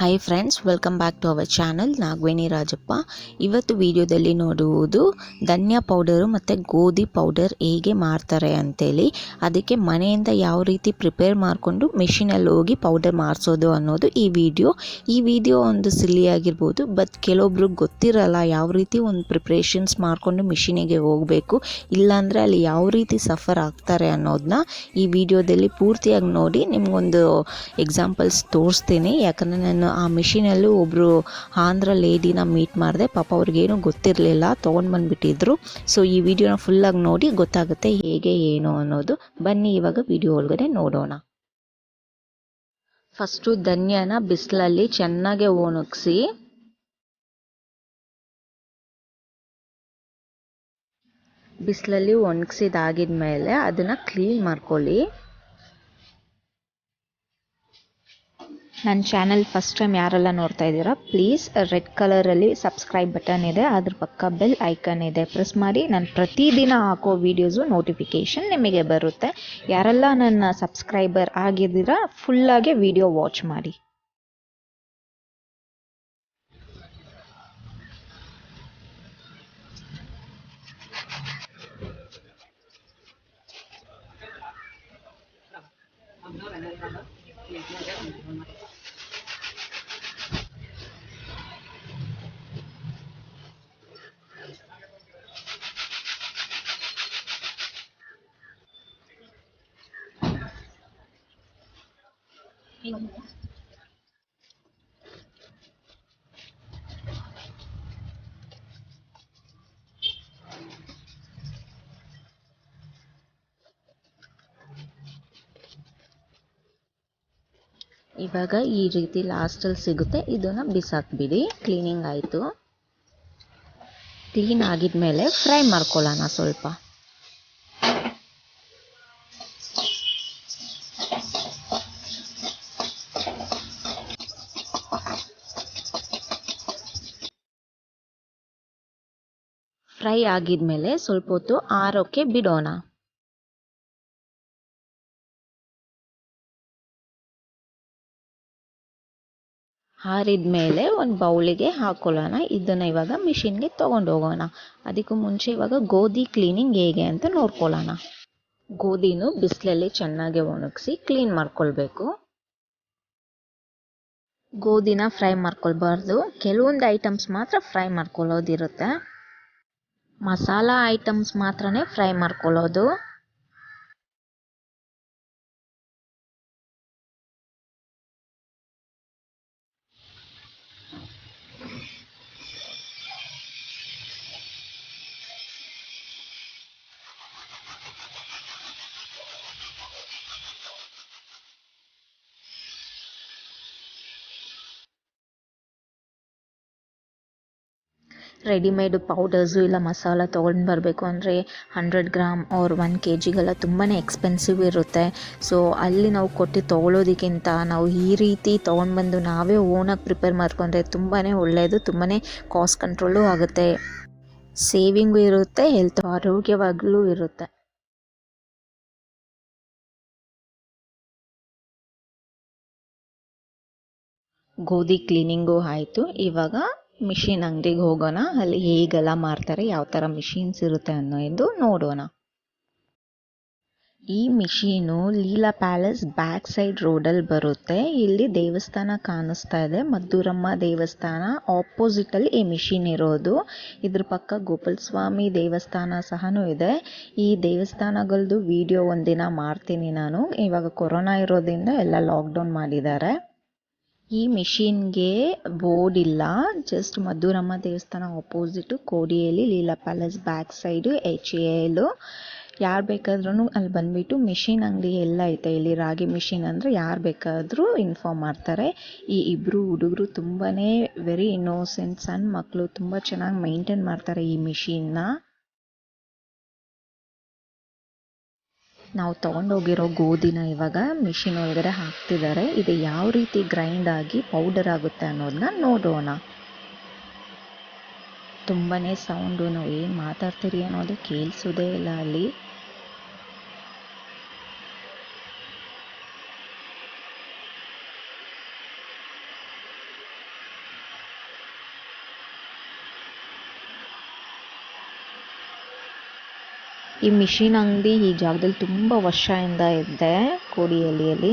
Hi friends, welcome back to our channel Nagaveni Rajappa. ಇವತ್ತು ವಿಡಿಯೋದಲ್ಲಿ ನೋಡುವುದು ಧನ್ಯ ಪೌಡರು ಮತ್ತು ಗೋಧಿ ಪೌಡರ್ ಹೇಗೆ ಮಾಡ್ತಾರೆ ಅಂತೇಳಿ. ಅದಕ್ಕೆ ಮನೆಯಿಂದ ಯಾವ ರೀತಿ ಪ್ರಿಪೇರ್ ಮಾಡಿಕೊಂಡು ಮಿಷಿನಲ್ಲಿ ಹೋಗಿ ಪೌಡರ್ ಮಾಡಿಸೋದು ಅನ್ನೋದು ಈ ವಿಡಿಯೋ ಒಂದು ಸಿಲ್ಲಿ ಆಗಿರ್ಬೋದು. ಬಟ್ ಕೆಲವೊಬ್ರಿಗೆ ಗೊತ್ತಿರಲ್ಲ ಯಾವ ರೀತಿ ಒಂದು ಪ್ರಿಪ್ರೇಷನ್ಸ್ ಮಾಡಿಕೊಂಡು ಮಿಷಿನಿಗೆ ಹೋಗಬೇಕು, ಇಲ್ಲಾಂದರೆ ಅಲ್ಲಿ ಯಾವ ರೀತಿ ಸಫರ್ ಆಗ್ತಾರೆ ಅನ್ನೋದನ್ನ ಈ ವಿಡಿಯೋದಲ್ಲಿ ಪೂರ್ತಿಯಾಗಿ ನೋಡಿ ನಿಮಗೊಂದು ಎಕ್ಸಾಂಪಲ್ಸ್ ತೋರಿಸ್ತೀನಿ. ಯಾಕಂದರೆ ನಾನು ಆ ಮಿಷಿನಲ್ಲೂ ಒಬ್ಬರು ಆಂಧ್ರ ಲೇಡಿನ ಮೀಟ್ ಮಾಡಿದೆ. ಪಾಪ ಅವ್ರಿಗೇನು ಗೊತ್ತಿರಲಿಲ್ಲ, ತೊಗೊಂಡು ಬಂದುಬಿಟ್ಟಿದ್ರು. ಸೊ ಈ ವಿಡಿಯೋನ ಫುಲ್ಲಾಗಿ ನೋಡಿ ಗೊತ್ತಾಗುತ್ತೆ ಹೇಗೆ ಏನು ಅನ್ನೋದು. ಬನ್ನಿ ಇವಾಗ ವಿಡಿಯೋ ಒಳಗಡೆ ನೋಡೋಣ. ಫಸ್ಟು ಧನ್ಯನ ಬಿಸಿಲಲ್ಲಿ ಚೆನ್ನಾಗಿ ಒಣಗಿಸಿ ಒಣಗಿಸಿದಾಗಿದ್ಮೇಲೆ ಅದನ್ನು ಕ್ಲೀನ್ ಮಾಡ್ಕೊಳ್ಳಿ. ನನ್ನ ಚಾನಲ್ ಫಸ್ಟ್ ಟೈಮ್ ಯಾರೆಲ್ಲ ನೋಡ್ತಾ ಇದ್ದೀರಾ, ಪ್ಲೀಸ್ ರೆಡ್ ಕಲರಲ್ಲಿ ಸಬ್ಸ್ಕ್ರೈಬ್ ಬಟನ್ ಇದೆ, ಅದ್ರ ಪಕ್ಕ ಬೆಲ್ ಐಕನ್ ಇದೆ, ಪ್ರೆಸ್ ಮಾಡಿ. ನಾನು ಪ್ರತಿದಿನ ಹಾಕೋ ವೀಡಿಯೋಸು ನೋಟಿಫಿಕೇಷನ್ ನಿಮಗೆ ಬರುತ್ತೆ. ಯಾರೆಲ್ಲ ನನ್ನ ಸಬ್ಸ್ಕ್ರೈಬರ್ ಆಗಿದ್ದೀರಾ ಫುಲ್ಲಾಗೆ ವಿಡಿಯೋ ವಾಚ್ ಮಾಡಿ. ಇವಾಗ ಈ ರೀತಿ ಲಾಸ್ಟಲ್ಲಿ ಸಿಗುತ್ತೆ, ಇದನ್ನು ಬಿಸಾಕ್ಬಿಡಿ. ಕ್ಲೀನಿಂಗ್ ಆಯಿತು. ಕ್ಲೀನ್ ಆಗಿದ್ಮೇಲೆ ಫ್ರೈ ಮಾಡ್ಕೊಳ್ಳೋಣ ಸ್ವಲ್ಪ. ಫ್ರೈ ಆಗಿದ್ಮೇಲೆ ಸ್ವಲ್ಪ ಹೊತ್ತು ಆರೋಕ್ಕೆ ಬಿಡೋಣ. ಆರಿದ್ಮೇಲೆ ಒಂದು ಬೌಲಿಗೆ ಹಾಕೊಳ್ಳೋಣ. ಇದನ್ನು ಇವಾಗ ಮಿಷಿನ್ಗೆ ತೊಗೊಂಡೋಗೋಣ. ಅದಕ್ಕೂ ಮುಂಚೆ ಇವಾಗ ಗೋಧಿ ಕ್ಲೀನಿಂಗ್ ಹೇಗೆ ಅಂತ ನೋಡ್ಕೊಳ್ಳೋಣ. ಗೋಧಿನೂ ಬಿಸಿಲಲ್ಲಿ ಚೆನ್ನಾಗಿ ಒಣಗಿಸಿ ಕ್ಲೀನ್ ಮಾಡ್ಕೊಳ್ಬೇಕು. ಗೋಧಿನ ಫ್ರೈ ಮಾಡ್ಕೊಳ್ಬಾರ್ದು, ಕೆಲವೊಂದು ಐಟಮ್ಸ್ ಮಾತ್ರ ಫ್ರೈ ಮಾಡ್ಕೊಳ್ಳೋದಿರುತ್ತೆ. ಮಸಾಲ ಐಟಮ್ಸ್ ಮಾತ್ರನೇ ಫ್ರೈ ಮಾಡ್ಕೊಳ್ಳೋದು. ರೆಡಿಮೇಡ್ ಪೌಡರ್ಸು ಇಲ್ಲ ಮಸಾಲ ತೊಗೊಂಡು ಬರಬೇಕು ಅಂದರೆ 100 ಗ್ರಾಮ್ ಆರ್ 1 kgಗೆಲ್ಲ ತುಂಬಾ ಎಕ್ಸ್ಪೆನ್ಸಿವ್ ಇರುತ್ತೆ. ಸೊ ಅಲ್ಲಿ ನಾವು ಕೊಟ್ಟು ತೊಗೊಳೋದಕ್ಕಿಂತ ನಾವು ಈ ರೀತಿ ತೊಗೊಂಡ್ಬಂದು ನಾವೇ ಓನಾಗಿ ಪ್ರಿಪೇರ್ ಮಾಡ್ಕೊಂಡ್ರೆ ತುಂಬಾ ಒಳ್ಳೆಯದು. ತುಂಬಾ ಕಾಸ್ಟ್ ಕಂಟ್ರೋಲು ಆಗುತ್ತೆ, ಸೇವಿಂಗು ಇರುತ್ತೆ, ಹೆಲ್ತ್ ಆರೋಗ್ಯವಾಗಲೂ ಇರುತ್ತೆ. ಗೋಧಿ ಕ್ಲೀನಿಂಗು ಆಯಿತು. ಇವಾಗ ಮಿಷಿನ್ ಅಂಗಡಿಗೆ ಹೋಗೋಣ. ಅಲ್ಲಿ ಹೇಗೆಲ್ಲ ಮಾಡ್ತಾರೆ, ಯಾವ ಥರ ಮಿಷಿನ್ಸ್ ಇರುತ್ತೆ ಅನ್ನೋದು ನೋಡೋಣ. ಈ machine Leela palace back side ರೋಡಲ್ಲಿ ಬರುತ್ತೆ. ಇಲ್ಲಿ ದೇವಸ್ಥಾನ ಕಾಣಿಸ್ತಾ ಇದೆ, ಮದ್ದೂರಮ್ಮ ದೇವಸ್ಥಾನ ಆಪೋಸಿಟಲ್ಲಿ ಈ ಮಿಷಿನ್ ಇರೋದು. ಇದ್ರ ಪಕ್ಕ ಗೋಪಾಲಸ್ವಾಮಿ ದೇವಸ್ಥಾನ ಸಹನೂ ಇದೆ. ಈ ದೇವಸ್ಥಾನಗಳದ್ದು ವಿಡಿಯೋ ಒಂದಿನ ಮಾಡ್ತೀನಿ ನಾನು. ಇವಾಗ ಕೊರೋನಾ ಇರೋದ್ರಿಂದ ಎಲ್ಲ ಲಾಕ್ಡೌನ್ ಮಾಡಿದ್ದಾರೆ. ಈ ಮಿಷಿನ್ಗೆ ಬೋರ್ಡ್ ಇಲ್ಲ, ಜಸ್ಟ್ ಮದ್ದೂರಮ್ಮ ದೇವಸ್ಥಾನ ಆಪೋಸಿಟು Kodihalli Leela palace back side HAL. ಯಾರು ಬೇಕಾದ್ರೂ ಅಲ್ಲಿ ಬಂದುಬಿಟ್ಟು ಮಿಷಿನ್ ಅಂಗಡಿ ಎಲ್ಲ ಐತೆ ಇಲ್ಲಿ, ರಾಗಿ ಮಿಷಿನ್ ಅಂದರೆ ಯಾರು ಬೇಕಾದರೂ ಇನ್ಫಾರ್ಮ್ ಮಾಡ್ತಾರೆ. ಈ ಇಬ್ಬರು ಹುಡುಗರು ತುಂಬಾ ವೆರಿ ಇನ್ನೋಸೆಂಟ್ ಸಣ್ಣ ಮಕ್ಕಳು, ತುಂಬ ಚೆನ್ನಾಗಿ ಮೈಂಟೈನ್ ಮಾಡ್ತಾರೆ ಈ ಮಿಷಿನ್ನ. ನಾವು ತೊಗೊಂಡೋಗಿರೋ ಗೋಧಿನ ಇವಾಗ ಮಿಷಿನ್ ಒಳಗಡೆ ಹಾಕ್ತಿದ್ದಾರೆ. ಇದು ಯಾವ ರೀತಿ ಗ್ರೈಂಡ್ ಆಗಿ ಪೌಡರ್ ಆಗುತ್ತೆ ಅನ್ನೋದನ್ನ ನೋಡೋಣ. ತುಂಬಾ ಸೌಂಡು, ನಾವು ಏನು ಮಾತಾಡ್ತೀರಿ ಅನ್ನೋದು ಕೇಳಿಸೋದೇ ಇಲ್ಲ ಅಲ್ಲಿ. ಈ ಮಿಷಿನ್ ಅಂಗಡಿ ಈ ಜಾಗದಲ್ಲಿ ತುಂಬ ವರ್ಷದಿಂದ ಇದೆ ಕೋಡಿಹಳ್ಳಿಯಲ್ಲಿ.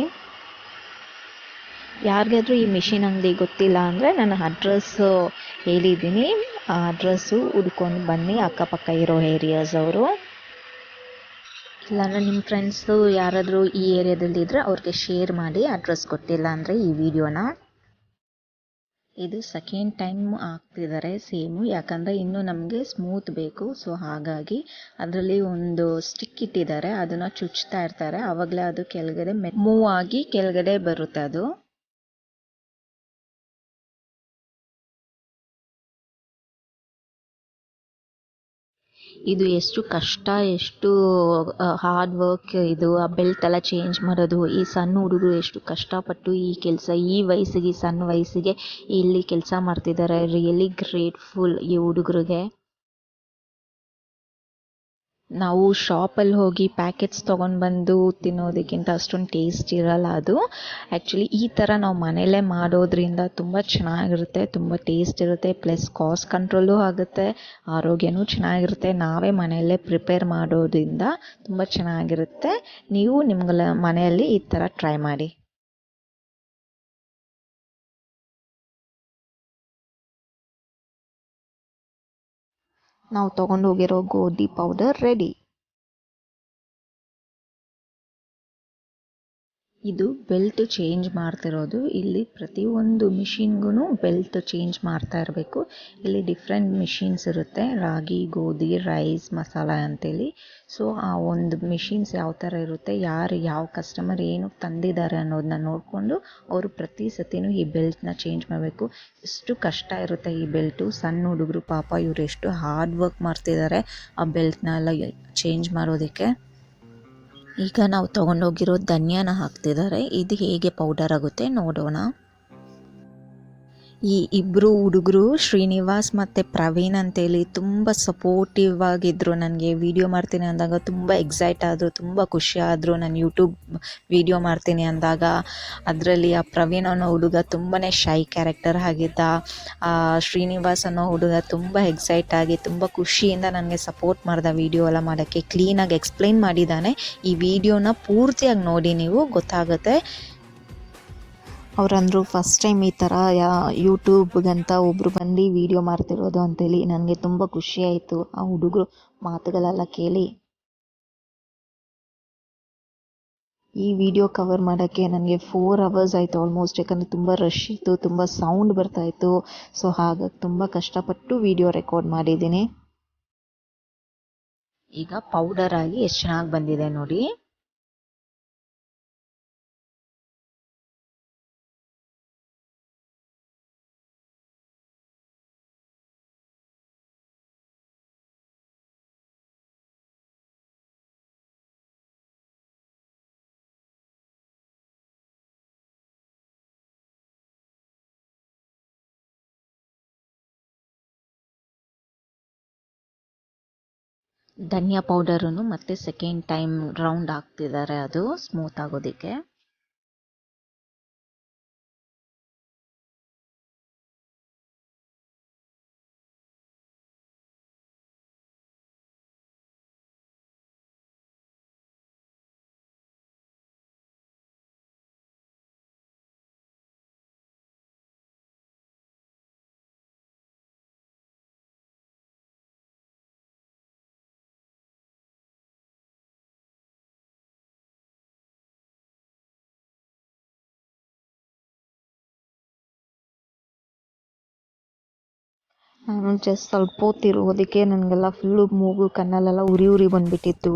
ಯಾರಿಗಾದ್ರೂ ಈ ಮಿಷಿನ್ ಅಂಗಡಿ ಗೊತ್ತಿಲ್ಲ ಅಂದರೆ ನಾನು ಅಡ್ರೆಸ್ಸು ಹೇಳಿದ್ದೀನಿ, ಆ ಅಡ್ರೆಸ್ಸು ಹುಡ್ಕೊಂಡು ಬನ್ನಿ ಅಕ್ಕಪಕ್ಕ ಇರೋ ಏರಿಯಾಸ್ ಅವರು. ಇಲ್ಲಾಂದರೆ ನಿಮ್ಮ ಫ್ರೆಂಡ್ಸು ಯಾರಾದರೂ ಈ ಏರಿಯಾದಲ್ಲಿದ್ದರೆ ಅವ್ರಿಗೆ ಶೇರ್ ಮಾಡಿ, ಅಡ್ರೆಸ್ ಗೊತ್ತಿಲ್ಲ ಅಂದರೆ ಈ ವಿಡಿಯೋನ. ಇದು ಸೆಕೆಂಡ್ ಟೈಮ್ ಹಾಕ್ತಿದ್ದಾರೆ ಸೇಮು, ಯಾಕಂದರೆ ಇನ್ನೂ ನಮಗೆ ಸ್ಮೂತ್ ಬೇಕು. ಸೊ ಹಾಗಾಗಿ ಅದರಲ್ಲಿ ಒಂದು ಸ್ಟಿಕ್ ಇಟ್ಟಿದ್ದಾರೆ, ಅದನ್ನು ಚುಚ್ತಾ ಇರ್ತಾರೆ, ಆವಾಗಲೇ ಅದು ಕೆಳಗಡೆ ಮೂವ್ ಆಗಿ ಕೆಳಗಡೆ ಬರುತ್ತೆ ಅದು. ಇದು ಎಷ್ಟು ಕಷ್ಟ, ಎಷ್ಟು ಹಾರ್ಡ್ ವರ್ಕ್ ಇದು. ಆ ಬೆಲ್ಟ್ ಎಲ್ಲ ಚೇಂಜ್ ಮಾಡೋದು, ಈ ಸಣ್ಣ ಹುಡುಗರು ಎಷ್ಟು ಕಷ್ಟಪಟ್ಟು ಈ ಕೆಲಸ, ಈ ವಯಸ್ಸಿಗೆ, ಈ ಸಣ್ಣ ವಯಸ್ಸಿಗೆ ಇಲ್ಲಿ ಕೆಲಸ ಮಾಡ್ತಿದ್ದಾರೆ. ರಿಯಲಿ ಗ್ರೇಟ್ಫುಲ್ ಈ ಹುಡುಗರಿಗೆ. ನಾವು ಶಾಪಲ್ಲಿ ಹೋಗಿ ಪ್ಯಾಕೆಟ್ಸ್ ತೊಗೊಂಡು ಬಂದು ತಿನ್ನೋದಕ್ಕಿಂತ ಅಷ್ಟೊಂದು ಟೇಸ್ಟ್ ಇರಲ್ಲ ಅದು. ಆ್ಯಕ್ಚುಲಿ ಈ ಥರ ನಾವು ಮನೆಯಲ್ಲೇ ಮಾಡೋದ್ರಿಂದ ತುಂಬ ಚೆನ್ನಾಗಿರುತ್ತೆ, ತುಂಬ ಟೇಸ್ಟ್ ಇರುತ್ತೆ, ಪ್ಲಸ್ ಕಾಸ್ಟ್ ಕಂಟ್ರೋಲು ಆಗುತ್ತೆ, ಆರೋಗ್ಯನೂ ಚೆನ್ನಾಗಿರುತ್ತೆ. ನಾವೇ ಮನೆಯಲ್ಲೇ ಪ್ರಿಪೇರ್ ಮಾಡೋದ್ರಿಂದ ತುಂಬ ಚೆನ್ನಾಗಿರುತ್ತೆ. ನೀವು ನಿಮ್ಗಳ ಮನೆಯಲ್ಲಿ ಈ ಥರ ಟ್ರೈ ಮಾಡಿ. ನಾವು ತೊಗೊಂಡು ಹೋಗಿರೋ ಗೋಧಿ ಪೌಡರ್ ರೆಡಿ. ಇದು ಬೆಲ್ಟ್ ಚೇಂಜ್ ಮಾಡ್ತಿರೋದು. ಇಲ್ಲಿ ಪ್ರತಿಯೊಂದು ಮಿಷಿನ್ಗೂ ಬೆಲ್ಟ್ ಚೇಂಜ್ ಮಾಡ್ತಾ ಇರಬೇಕು. ಇಲ್ಲಿ ಡಿಫ್ರೆಂಟ್ ಮಿಷಿನ್ಸ್ ಇರುತ್ತೆ, ರಾಗಿ, ಗೋಧಿ, ರೈಸ್, ಮಸಾಲ ಅಂತೇಳಿ. ಸೊ ಆ ಒಂದು ಮಿಷಿನ್ಸ್ ಯಾವ ಥರ ಇರುತ್ತೆ, ಯಾವ ಕಸ್ಟಮರ್ ಏನು ತಂದಿದ್ದಾರೆ ಅನ್ನೋದನ್ನ ನೋಡಿಕೊಂಡು ಅವರು ಪ್ರತಿ ಸತಿನೂ ಈ ಬೆಲ್ಟ್ನ ಚೇಂಜ್ ಮಾಡಬೇಕು. ಎಷ್ಟು ಕಷ್ಟ ಇರುತ್ತೆ ಈ ಬೆಲ್ಟು. ಸಣ್ಣ ಹುಡುಗರು ಪಾಪ ಇವರು ಎಷ್ಟು ಹಾರ್ಡ್ ವರ್ಕ್ ಮಾಡ್ತಿದ್ದಾರೆ ಆ ಬೆಲ್ಟ್ನ ಎಲ್ಲ ಚೇಂಜ್ ಮಾಡೋದಕ್ಕೆ. ಈಗ ನಾವು ತೊಗೊಂಡೋಗಿರೋ ಧನ್ಯನ ಹಾಕ್ತಿದ್ದಾರೆ. ಇದು ಹೇಗೆ ಪೌಡರ್ ಆಗುತ್ತೆ ನೋಡೋಣ. ಈ ಇಬ್ಬರು ಹುಡುಗರು ಶ್ರೀನಿವಾಸ್ ಮತ್ತು ಪ್ರವೀಣ್ ಅಂತೇಳಿ ತುಂಬ ಸಪೋರ್ಟಿವ್ ಆಗಿದ್ದರು. ನನಗೆ ವಿಡಿಯೋ ಮಾಡ್ತೀನಿ ಅಂದಾಗ ತುಂಬ ಎಕ್ಸೈಟ್ ಆದರು, ತುಂಬ ಖುಷಿ ಆದರು. ನಾನು ಯೂಟ್ಯೂಬ್ ವಿಡಿಯೋ ಮಾಡ್ತೀನಿ ಅಂದಾಗ ಅದರಲ್ಲಿ ಆ ಪ್ರವೀಣ್ ಅನ್ನೋ ಹುಡುಗ ತುಂಬಾ ಶೈ ಕ್ಯಾರೆಕ್ಟರ್ ಆಗಿದ್ದ. ಶ್ರೀನಿವಾಸ್ ಅನ್ನೋ ಹುಡುಗ ತುಂಬ ಎಕ್ಸೈಟ್ ಆಗಿ ತುಂಬ ಖುಷಿಯಿಂದ ನನಗೆ ಸಪೋರ್ಟ್ ಮಾಡ್ದ ವಿಡಿಯೋ ಎಲ್ಲ ಮಾಡೋಕ್ಕೆ. ಕ್ಲೀನಾಗಿ ಎಕ್ಸ್ಪ್ಲೈನ್ ಮಾಡಿದ್ದಾನೆ. ಈ ವಿಡಿಯೋನ ಪೂರ್ತಿಯಾಗಿ ನೋಡಿ, ನೀವು ಗೊತ್ತಾಗುತ್ತೆ. ಅವರಂದರು ಫಸ್ಟ್ ಟೈಮ್ ಈ ಥರ ಯೂಟ್ಯೂಬ್ಗಂತ ಒಬ್ಬರು ಬಂದು ವಿಡಿಯೋ ಮಾಡ್ತಿರೋದು ಅಂತೇಳಿ. ನನಗೆ ತುಂಬ ಖುಷಿ ಆಯಿತು ಆ ಹುಡುಗರು ಮಾತುಗಳೆಲ್ಲ ಕೇಳಿ. ಈ ವಿಡಿಯೋ ಕವರ್ ಮಾಡೋಕ್ಕೆ ನನಗೆ 4 hours ಆಯಿತು ಆಲ್ಮೋಸ್ಟ್, ಯಾಕಂದರೆ ತುಂಬ ರಶ್ ಇತ್ತು, ತುಂಬ ಸೌಂಡ್ ಬರ್ತಾಯಿತ್ತು. ಸೊ ಹಾಗಾಗಿ ತುಂಬ ಕಷ್ಟಪಟ್ಟು ವಿಡಿಯೋ ರೆಕಾರ್ಡ್ ಮಾಡಿದ್ದೀನಿ. ಈಗ ಪೌಡರ್ ಆಗಿ ಎಷ್ಟು ಚೆನ್ನಾಗಿ ಬಂದಿದೆ ನೋಡಿ. ಧನಿಯಾ ಪೌಡರನ್ನು ಮತ್ತೆ ಸೆಕೆಂಡ್ ಟೈಮ್ ರೌಂಡ್ ಹಾಕ್ತಿದ್ದಾರೆ, ಅದು ಸ್ಮೂತ್ ಆಗೋದಕ್ಕೆ. ನಾನು ಜಸ್ಟ್ ಸ್ವಲ್ಪ ಹೊತ್ತಿರೋದಕ್ಕೆ ನನಗೆಲ್ಲ ಫುಲ್ಲು ಮೂಗು ಕಣ್ಣಲ್ಲೆಲ್ಲ ಉರಿ ಬಂದುಬಿಟ್ಟಿತ್ತು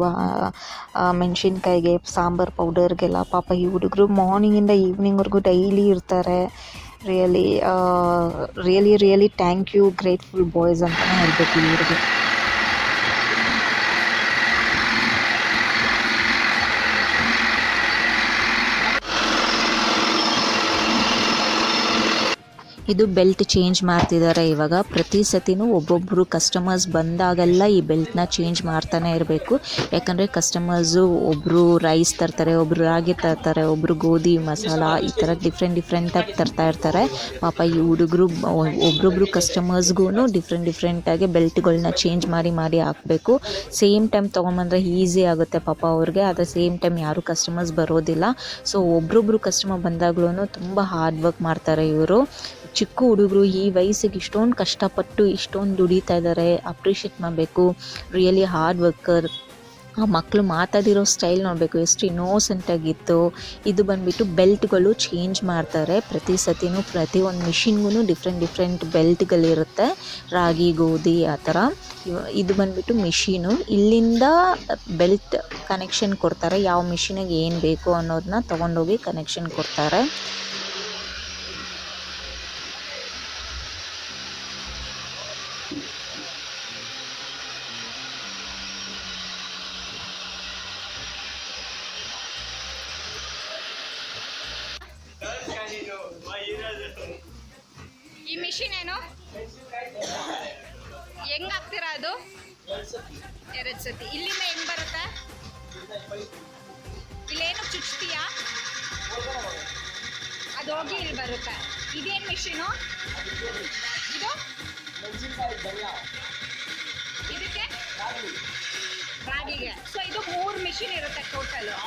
ಮೆಣಸಿನ್ಕಾಯಿಗೆ, ಸಾಂಬಾರು ಪೌಡರ್ಗೆಲ್ಲ. ಪಾಪ ಈ ಹುಡುಗರು ಮಾರ್ನಿಂಗಿಂದ ಈವ್ನಿಂಗ್ವರೆಗೂ ಡೈಲಿ ಇರ್ತಾರೆ. Really really really thank you, grateful boys ಅಂತಲೇ ಹೇಳಬೇಕು ಇವ್ರಿಗೆ. ಇದು ಬೆಲ್ಟ್ ಚೇಂಜ್ ಮಾಡ್ತಿದ್ದಾರೆ ಇವಾಗ. ಪ್ರತಿ ಸತಿನೂ ಒಬ್ಬೊಬ್ಬರು ಕಸ್ಟಮರ್ಸ್ ಬಂದಾಗೆಲ್ಲ ಈ ಬೆಲ್ಟ್ನ ಚೇಂಜ್ ಮಾಡ್ತಾನೆ ಇರಬೇಕು. ಯಾಕಂದರೆ ಕಸ್ಟಮರ್ಸು ಒಬ್ಬರು ರೈಸ್ ತರ್ತಾರೆ, ಒಬ್ಬರು ರಾಗಿ ತರ್ತಾರೆ, ಒಬ್ಬರು ಗೋಧಿ ಮಸಾಲ, ಈ ಥರ ಡಿಫ್ರೆಂಟಾಗಿ ತರ್ತಾ ಇರ್ತಾರೆ. ಪಾಪ ಈ ಹುಡುಗರು ಒಬ್ರೊಬ್ರು ಕಸ್ಟಮರ್ಸ್ಗೂ ಡಿಫ್ರೆಂಟಾಗಿ ಬೆಲ್ಟ್ಗಳನ್ನ ಚೇಂಜ್ ಮಾಡಿ ಹಾಕಬೇಕು. ಸೇಮ್ ಟೈಮ್ ತೊಗೊಂಬಂದ್ರೆ ಈಸಿ ಆಗುತ್ತೆ ಪಾಪ ಅವ್ರಿಗೆ. ಅಟ್ ದ ಸೇಮ್ ಟೈಮ್ ಯಾರು ಕಸ್ಟಮರ್ಸ್ ಬರೋದಿಲ್ಲ. ಸೊ ಒಬ್ರೊಬ್ರು ಕಸ್ಟಮರ್ ಬಂದಾಗ್ಲೂ ತುಂಬ ಹಾರ್ಡ್ ವರ್ಕ್ ಮಾಡ್ತಾರೆ ಇವರು. ಚಿಕ್ಕ ಹುಡುಗರು ಈ ವಯಸ್ಸಿಗೆ ಇಷ್ಟೊಂದು ಕಷ್ಟಪಟ್ಟು ಇಷ್ಟೊಂದು ದುಡಿತಾ ಇದ್ದಾರೆ, ಅಪ್ರಿಷಿಯೇಟ್ ಮಾಡಬೇಕು. Really hard worker. ಆ ಮಕ್ಕಳು ಮಾತಾಡಿರೋ ಸ್ಟೈಲ್ ನೋಡಬೇಕು, ಎಷ್ಟು ಇನ್ನೋಸೆಂಟಾಗಿತ್ತು. ಇದು ಬಂದುಬಿಟ್ಟು ಬೆಲ್ಟ್ಗಳು ಚೇಂಜ್ ಮಾಡ್ತಾರೆ ಪ್ರತಿ ಸತಿನೂ. ಪ್ರತಿಯೊಂದು ಮಿಷಿನ್ಗೂ ಡಿಫ್ರೆಂಟ್ ಬೆಲ್ಟ್ಗಳಿರುತ್ತೆ, ರಾಗಿ ಗೋಧಿ ಆ ಥರ. ಇದು ಬಂದುಬಿಟ್ಟು ಮಿಷಿನು. ಇಲ್ಲಿಂದ ಬೆಲ್ಟ್ ಕನೆಕ್ಷನ್ ಕೊಡ್ತಾರೆ. ಯಾವ ಮಿಷಿನಿಗೆ ಏನು ಬೇಕು ಅನ್ನೋದನ್ನ ತೊಗೊಂಡೋಗಿ ಕನೆಕ್ಷನ್ ಕೊಡ್ತಾರೆ. ಈ ಮಿಷಿನ್ ಏನು ಹೆಂಗ್ ಹಾಕ್ತೀರಾ? ಅದು 2 ಸತಿ. ಇಲ್ಲಿಂದ ಹೆಂಗ್ ಬರುತ್ತೆ? ಇಲ್ಲೇನು ಚುಚ್ತೀಯಾ? ಅದು ಹೋಗಿ ಇಲ್ಲಿ ಬರುತ್ತೆ. ಇದೇನು ಮಿಷಿನು? ಇದು ಇದಕ್ಕೆ ರಾಗಿಗೆ. ಸೊ ಇದು 3 ಮಿಷಿನ್ ಇರುತ್ತೆ ಟೋಟಲು.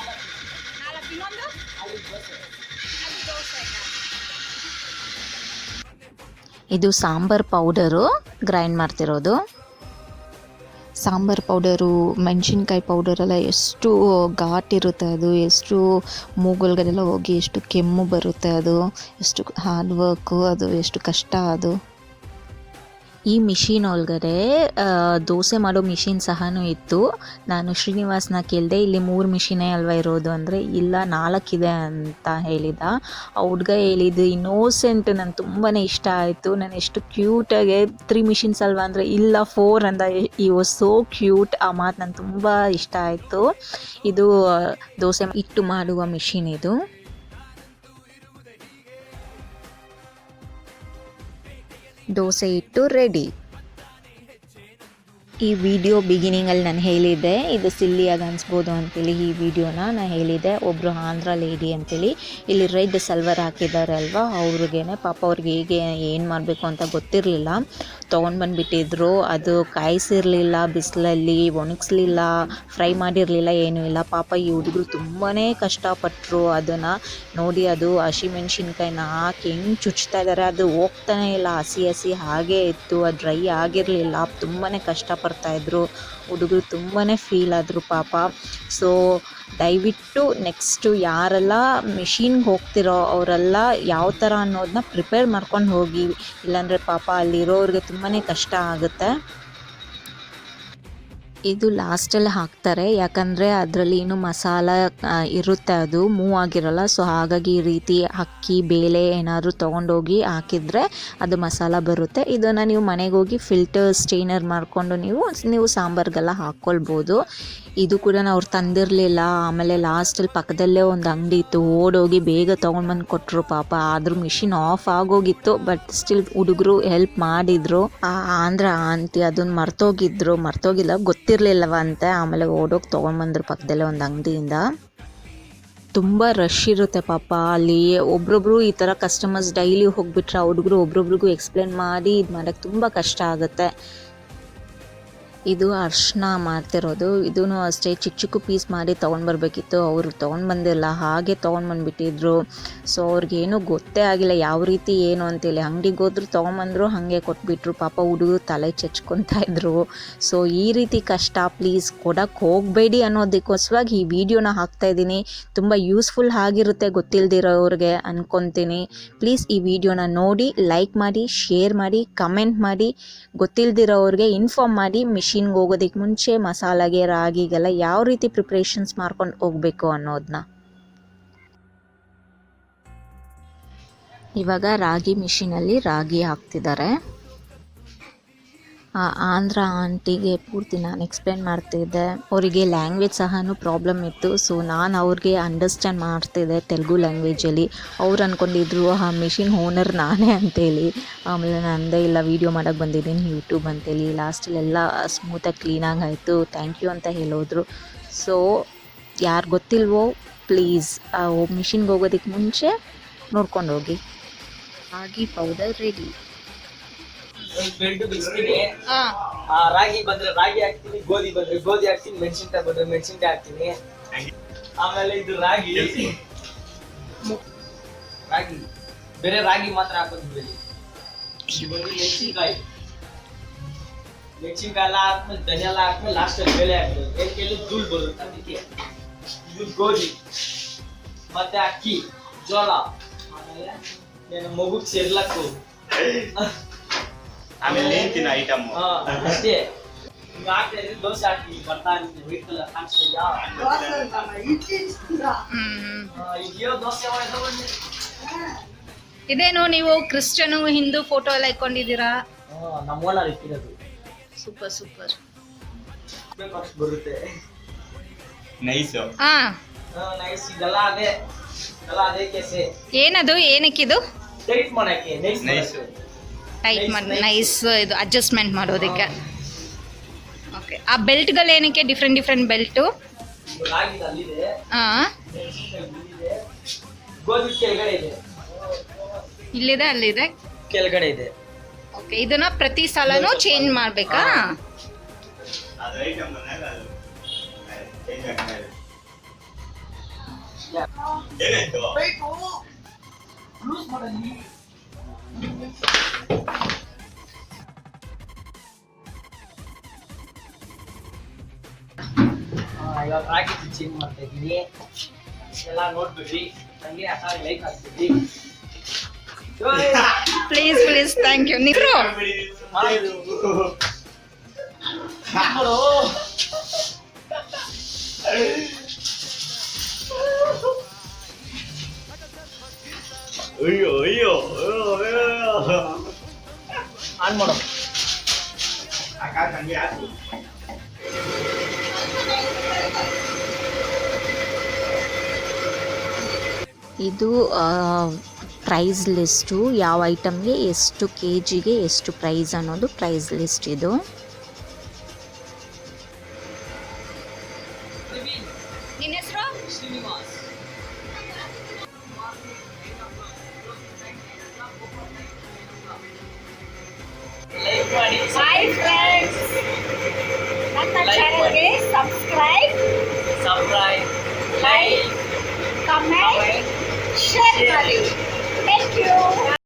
4. ಇನ್ನೊಂದು ಅದು ದೋಸೆ. ಇದು ಸಾಂಬಾರ್ ಪೌಡರು ಗ್ರೈಂಡ್ ಮಾಡ್ತಿರೋದು. ಸಾಂಬಾರ್ ಪೌಡರು, ಮೆಣಸಿನ್ಕಾಯಿ ಪೌಡರೆಲ್ಲ ಎಷ್ಟು ಘಾಟ್ ಇರುತ್ತೆ, ಅದು ಎಷ್ಟು ಮೂಗುಲ್ಗಳೆಲ್ಲ ಹೋಗಿ ಎಷ್ಟು ಕೆಮ್ಮು ಬರುತ್ತೆ, ಅದು ಎಷ್ಟು ಹಾರ್ಡ್ ವರ್ಕು, ಅದು ಎಷ್ಟು ಕಷ್ಟ ಅದು. ಈ ಮಿಷಿನ್ ಒಳಗಡೆ ದೋಸೆ ಮಾಡೋ ಮಿಷಿನ್ ಸಹ ಇತ್ತು. ನಾನು ಶ್ರೀನಿವಾಸ್ನ ಕೇಳಿದೆ, ಇಲ್ಲಿ 3 ಮಿಷಿನೇ ಅಲ್ವಾ ಇರೋದು ಅಂದರೆ, ಇಲ್ಲ 4 ಇದೆ ಅಂತ ಹೇಳಿದ. ಆ ಹುಡುಗ ಹೇಳಿದ್ದು ಇನ್ನೋಸೆಂಟ್, ನನಗೆ ತುಂಬಾ ಇಷ್ಟ ಆಯಿತು. ನಾನು ಎಷ್ಟು ಕ್ಯೂಟಾಗಿ 3 ಮಿಷಿನ್ಸ್ ಅಲ್ವಾ ಅಂದರೆ, ಇಲ್ಲ 4 ಅಂದ. ಈ ವಾಸ್ ಸೋ ಕ್ಯೂಟ್. ಆ ಮಾತು ನನಗೆ ತುಂಬ ಇಷ್ಟ ಆಯಿತು. ಇದು ದೋಸೆ ಹಿಟ್ಟು ಮಾಡುವ ಮಿಷಿನ್ ಇದು. ದೋಸೆ ಹಿಟ್ಟು ರೆಡಿ. ಈ ವಿಡಿಯೋ ಬಿಗಿನಿಂಗಲ್ಲಿ ನಾನು ಹೇಳಿದ್ದೆ, ಇದು ಸಿಲ್ಲಿಯಾಗಿ ಅನಿಸ್ಬೋದು ಅಂತೇಳಿ. ಈ ವಿಡಿಯೋನ ನಾನು ಹೇಳಿದ್ದೆ, ಒಬ್ಬರು ಆಂಧ್ರ ಲೇಡಿ ಅಂತೇಳಿ. ಇಲ್ಲಿ ರೆಡ್ ಸಲ್ವರ್ ಹಾಕಿದ್ದಾರೆ ಅಲ್ವಾ, ಅವ್ರಿಗೇನೆ ಪಾಪ ಅವ್ರಿಗೆ ಹೇಗೆ ಏನು ಮಾಡಬೇಕು ಅಂತ ಗೊತ್ತಿರಲಿಲ್ಲ. ತೊಗೊಂಡು ಬಂದುಬಿಟ್ಟಿದ್ರು. ಅದು ಕಾಯಿಸಿರಲಿಲ್ಲ, ಬಿಸಿಲಲ್ಲಿ ಒಣಗಿಸ್ಲಿಲ್ಲ, ಫ್ರೈ ಮಾಡಿರಲಿಲ್ಲ, ಏನೂ ಇಲ್ಲ. ಪಾಪ ಈ ಹುಡುಗರು ತುಂಬಾ ಕಷ್ಟಪಟ್ಟರು ಅದನ್ನು ನೋಡಿ. ಅದು ಹಸಿಮೆಣ್ಸಿನ್ಕಾಯಿನ ಹಾಕಿ ಹೆಂಗೆ ಚುಚ್ತಾ ಇದ್ದಾರೆ, ಅದು ಹೋಗ್ತಾನೆ ಇಲ್ಲ, ಹಸಿ ಹಾಗೇ ಇತ್ತು. ಅದು ಡ್ರೈ ಆಗಿರಲಿಲ್ಲ. ತುಂಬಾ ಕಷ್ಟಪಡ್ತಾಯಿದ್ರು ಹುಡುಗರು, ತುಂಬಾ ಫೀಲ್ ಆದರು ಪಾಪ. ಸೊ ದಯವಿಟ್ಟು ನೆಕ್ಸ್ಟು ಯಾರೆಲ್ಲ ಮಿಷಿನ್ಗೆ ಹೋಗ್ತಿರೋ ಅವರೆಲ್ಲ ಯಾವ ಥರ ಅನ್ನೋದನ್ನ ಪ್ರಿಪೇರ್ ಮಾಡ್ಕೊಂಡು ಹೋಗಿ. ಇಲ್ಲಾಂದರೆ ಪಾಪ ಅಲ್ಲಿರೋರಿಗೆ ತುಂಬಾ ಕಷ್ಟ ಆಗುತ್ತೆ. ಇದು ಲಾಸ್ಟಲ್ಲಿ ಹಾಕ್ತಾರೆ, ಯಾಕಂದರೆ ಅದರಲ್ಲಿ ಇನ್ನೂ ಮಸಾಲ ಇರುತ್ತೆ, ಅದು ಮೂವ್ ಆಗಿರೋಲ್ಲ. ಸೊ ಹಾಗಾಗಿ ಈ ರೀತಿ ಅಕ್ಕಿ ಬೇಳೆ ಏನಾದರೂ ತೊಗೊಂಡೋಗಿ ಹಾಕಿದರೆ ಅದು ಮಸಾಲ ಬರುತ್ತೆ. ಇದನ್ನು ನೀವು ಮನೆಗೆ ಹೋಗಿ ಫಿಲ್ಟರ್ ಸ್ಟೇನರ್ ಮಾಡಿಕೊಂಡು ನೀವು ಸಾಂಬಾರಿಗೆಲ್ಲ ಹಾಕ್ಕೊಳ್ಬೋದು. ಇದು ಕೂಡ ಅವ್ರು ತಂದಿರಲಿಲ್ಲ. ಆಮೇಲೆ ಲಾಸ್ಟಲ್ಲಿ ಪಕ್ಕದಲ್ಲೇ ಒಂದು ಅಂಗಡಿ ಇತ್ತು, ಓಡೋಗಿ ಬೇಗ ತೊಗೊಂಡ್ಬಂದು ಕೊಟ್ಟರು ಪಾಪ. ಆದರೂ ಮಿಷಿನ್ ಆಫ್ ಆಗೋಗಿತ್ತು, ಬಟ್ ಸ್ಟಿಲ್ ಹುಡುಗರು ಹೆಲ್ಪ್ ಮಾಡಿದರು. ಆ ಆಂಧ್ರ ಆಂಟಿ ಅದನ್ನು ಮರ್ತೋಗಿಲ್ಲ, ಗೊತ್ತಿರಲಿಲ್ಲವಂತೆ. ಆಮೇಲೆ ಓಡೋಗಿ ತೊಗೊಂಡ್ಬಂದ್ರು ಪಕ್ಕದಲ್ಲೇ ಒಂದು ಅಂಗಡಿಯಿಂದ. ತುಂಬ ರಶ್ ಇರುತ್ತೆ ಪಾಪ ಅಲ್ಲಿ. ಒಬ್ರೊಬ್ರು ಈ ಥರ ಕಸ್ಟಮರ್ಸ್ ಡೈಲಿ ಹೋಗಿಬಿಟ್ರೆ ಆ ಹುಡುಗರು ಒಬ್ರೊಬ್ರಿಗೂ ಎಕ್ಸ್ಪ್ಲೇನ್ ಮಾಡಿ ಇದು ಮಾಡೋಕ್ಕೆ ತುಂಬ ಕಷ್ಟ ಆಗುತ್ತೆ. ಇದು ಅರ್ಶಿನ ಮಾಡ್ತಿರೋದು. ಇದೂ ಅಷ್ಟೇ ಚಿಕ್ಕ ಪೀಸ್ ಮಾಡಿ ತೊಗೊಂಡ್ಬರ್ಬೇಕಿತ್ತು, ಅವರು ತೊಗೊಂಡು ಬಂದಿಲ್ಲ, ಹಾಗೆ ತೊಗೊಂಡ್ಬಂದ್ಬಿಟ್ಟಿದ್ರು. ಸೊ ಅವ್ರಿಗೇನು ಗೊತ್ತೇ ಆಗಿಲ್ಲ ಯಾವ ರೀತಿ ಏನು ಅಂತೇಳಿ. ಅಂಗಡಿಗೆ ಹೋದ್ರು ತೊಗೊಂಬಂದರು, ಹಾಗೆ ಕೊಟ್ಬಿಟ್ರು. ಪಾಪ ಹುಡುಗರು ತಲೆ ಚೆಚ್ಕೊತಾ ಇದ್ರು. ಸೊ ಈ ರೀತಿ ಕಷ್ಟ ಪ್ಲೀಸ್ ಕೊಡೋಕ್ಕೆ ಹೋಗಬೇಡಿ ಅನ್ನೋದಕ್ಕೋಸ್ಕರವಾಗಿ ಈ ವಿಡಿಯೋನ ಹಾಕ್ತಾಯಿದ್ದೀನಿ. ತುಂಬ ಯೂಸ್ಫುಲ್ ಆಗಿರುತ್ತೆ ಗೊತ್ತಿಲ್ಲದಿರೋರಿಗೆ ಅಂದ್ಕೊತೀನಿ. ಪ್ಲೀಸ್ ಈ ವಿಡಿಯೋನ ನೋಡಿ, ಲೈಕ್ ಮಾಡಿ, ಶೇರ್ ಮಾಡಿ, ಕಮೆಂಟ್ ಮಾಡಿ, ಗೊತ್ತಿಲ್ಲದಿರೋರಿಗೆ ಇನ್ಫಾರ್ಮ್ ಮಾಡಿ. ಮಿಷಿನ್ಗೆ ಹೋಗೋದಕ್ಕೆ ಮುಂಚೆ ಮಸಾಲೆಗೆ, ರಾಗಿಗೆಲ್ಲ ಯಾವ ರೀತಿ ಪ್ರಿಪ್ರೇಷನ್ಸ್ ಮಾಡ್ಕೊಂಡು ಹೋಗಬೇಕು ಅನ್ನೋದನ್ನ. ಇವಾಗ ರಾಗಿ ಮಿಷಿನಲ್ಲಿ ರಾಗಿ ಹಾಕ್ತಿದ್ದಾರೆ. ಆ ಆಂಧ್ರ ಆಂಟಿಗೆ ಪೂರ್ತಿ ನಾನು ಎಕ್ಸ್ಪ್ಲೇನ್ ಮಾಡ್ತಿದ್ದೆ. ಅವರಿಗೆ ಲ್ಯಾಂಗ್ವೇಜ್ ಸಹ ಪ್ರಾಬ್ಲಮ್ ಇತ್ತು. ಸೊ ನಾನು ಅವ್ರಿಗೆ ಅಂಡರ್ಸ್ಟ್ಯಾಂಡ್ ಮಾಡ್ತಿದ್ದೆ ತೆಲುಗು ಲ್ಯಾಂಗ್ವೇಜಲ್ಲಿ. ಅವ್ರು ಅಂದ್ಕೊಂಡಿದ್ರು ಆ ಮಿಷಿನ್ ಓನರ್ ನಾನೇ ಅಂತೇಳಿ. ಆಮೇಲೆ ನಾನು ಅಂದೆ ಇಲ್ಲ, ವೀಡಿಯೋ ಮಾಡೋಕ್ಕೆ ಬಂದಿದ್ದೀನಿ ಯೂಟ್ಯೂಬ್ ಅಂತೇಳಿ. ಲಾಸ್ಟಲ್ಲೆಲ್ಲ ಸ್ಮೂತಾಗಿ ಕ್ಲೀನಾಗಿ ಆಯಿತು, ಥ್ಯಾಂಕ್ ಯು ಅಂತ ಹೇಳೋದ್ರು. ಸೊ ಯಾರು ಗೊತ್ತಿಲ್ವೋ ಪ್ಲೀಸ್ ಮಿಷಿನ್ಗೆ ಹೋಗೋದಕ್ಕೆ ಮುಂಚೆ ನೋಡ್ಕೊಂಡು ಹೋಗಿ. ರಾಗಿ ಪೌಡರ್ ರೆಡಿ. ಬೆಲ್ಟ್ ಬಿಡಿಸ್ತೀನಿ. ಹಾ ರಾಗಿ ಬಂದ್ರೆ ರಾಗಿ ಹಾಕ್ತೀನಿ, ಗೋಧಿ ಬಂದ್ರೆ ಗೋಧಿ ಹಾಕ್ತೀನಿ, ಮೆಣಸಿನ್ಕಾಯಿ ಬಂದ್ರೆ ಮೆಣಸಿನ್ಕಾಯಿ ಹಾಕ್ತೀನಿ. ಆಮೇಲೆ ಇದು ರಾಗಿ ರಾಗಿ ಬೇರೆ ರಾಗಿ ಮಾತ್ರ ಹಾಕೋದು ಬೇರೆ. ಇದು ಬಂದು ಮೆಣಸಿನ್ಕಾಯಿ ಎಲ್ಲ ಹಾಕ್ಮೇಲೆ ಧನಿಯಾ ಎಲ್ಲ ಹಾಕ್ಮೇಲೆ ಲಾಸ್ಟ್ ಅಲ್ಲಿ ಬೇಳೆ ಹಾಕ್ಬೇಕು. ಏಕೆಲ್ಲ ಧೂಳು ಬರುತ್ತೆ ಅದಕ್ಕೆ. ಇದು ಗೋಧಿ ಮತ್ತೆ ಅಕ್ಕಿ ಜೋಳ, ಆಮೇಲೆ నేను ಮಗುಗೆ ಸೇರ್ಲಕ್ಕು, ಆಮೇಲೆ ಏನ್ತಿನ ಐಟಮ್ ಅಷ್ಟೇ. ಈಗ ಹಾಕ್ತಿದ್ರೆ ದೋಸೆ ಹಾಕ್ತೀವಿ, ಬರ್ತಾ ಇರುತ್ತೆ ವೈಟ್ ಕಲರ್ ಕಾಣಿಸ್ತೀಯಾ? ಈಗ ದೋಸೆ ಇದೇನು ನೀವು ಕ್ರಿಶ್ಚಿಯನು ಹಿಂದೂ ಫೋಟೋ ಎಲ್ಲ ಇಟ್ಕೊಂಡಿದ್ದೀರಾ? ನಮ್ಮ ಓನರ್ ಇಟ್ಟಿರೋದು. Super super. ಬೇಕಷ್ಟು ಬರುತ್ತೆ. ನೈಸ್. ಹಾ ನೈಸ್. ಇದೆಲ್ಲ ಅದೇ ಕೆಸೆ. ಏನದು, ಏನಕ್ಕಿದು? ಟೈಟ್ ಮಾಡಕ್ಕೆ ನೈಸ್. ಟೈಟ್ ಮಾಡಿ ನೈಸ್, ಇದು ಅಡ್ಜಸ್ಟ್ಮೆಂಟ್ ಮಾಡೋದಕ್ಕೆ. ಓಕೆ. ಆ ಬೆಲ್ಟ್ಗಳು ಏನಕ್ಕೆ ಡಿಫ್ರೆಂಟ್ ಬೆಲ್ಟು? ರಾಗಿ ಅಲ್ಲಿದೆ, ಹಾಂ ಗೋಧಿ ಕೆಳಗಡೆ ಇದೆ, ಇಲ್ಲಿದೆ ಅಲ್ಲಿದೆ ಕೆಳಗಡೆ ಇದೆ. ಓಕೆ. ಇದನ್ನ ಪ್ರತಿ ಸಲನೂ ಚೇಂಜ್ ಮಾಡಬೇಕಾ? ಅದು ಐಟಮ್ ಬಂದಾಗ ಅದು ಚೇಂಜ್ ಆಗ್ತದೆ. ಏನಾಯ್ತು? ಲೂಸ್ ಮಾಡಲಿ. ಇವಾಗ ರಾಗಿ ಚೇಂಜ್ ಮಾಡ್ತಾ ಇದ್ದೀನಿ. ಎಲ್ಲ ನೋಡ್ಬಿಡ್ರಿ, ನನಗೆ ಲೈಕ್ ಆಗ್ತಿದ್ವಿ. Please thank you. ನಿಮ್ರು ಅಯ್ಯೋ ಆನ್ ಮಾಡೋ. ಹಂಗೆ ಹಾಕು. ಇದು ಪ್ರೈಸ್ ಲಿಸ್ಟು, ಯಾವ ಐಟಮ್ಗೆ ಎಷ್ಟು ಕೆ ಜಿಗೆ ಎಷ್ಟು ಪ್ರೈಸ್ ಅನ್ನೋದು ಪ್ರೈಸ್ ಲಿಸ್ಟ್ ಇದು. ನಿನ್ನ ಹೆಸರು? ಶ್ರೀನಿವಾಸ್. ಲೈಕ್ ಮಾಡಿ. ಹಾಯ್ ಫ್ರೆಂಡ್ಸ್, ನನ್ನ ಚಾನೆಲ್ಗೆ ಸಬ್ಸ್ಕ್ರೈಬ್, ಲೈಕ್, ಕಮೆಂಟ್, ಶೇರ್ ಮಾಡಿ. Thank you.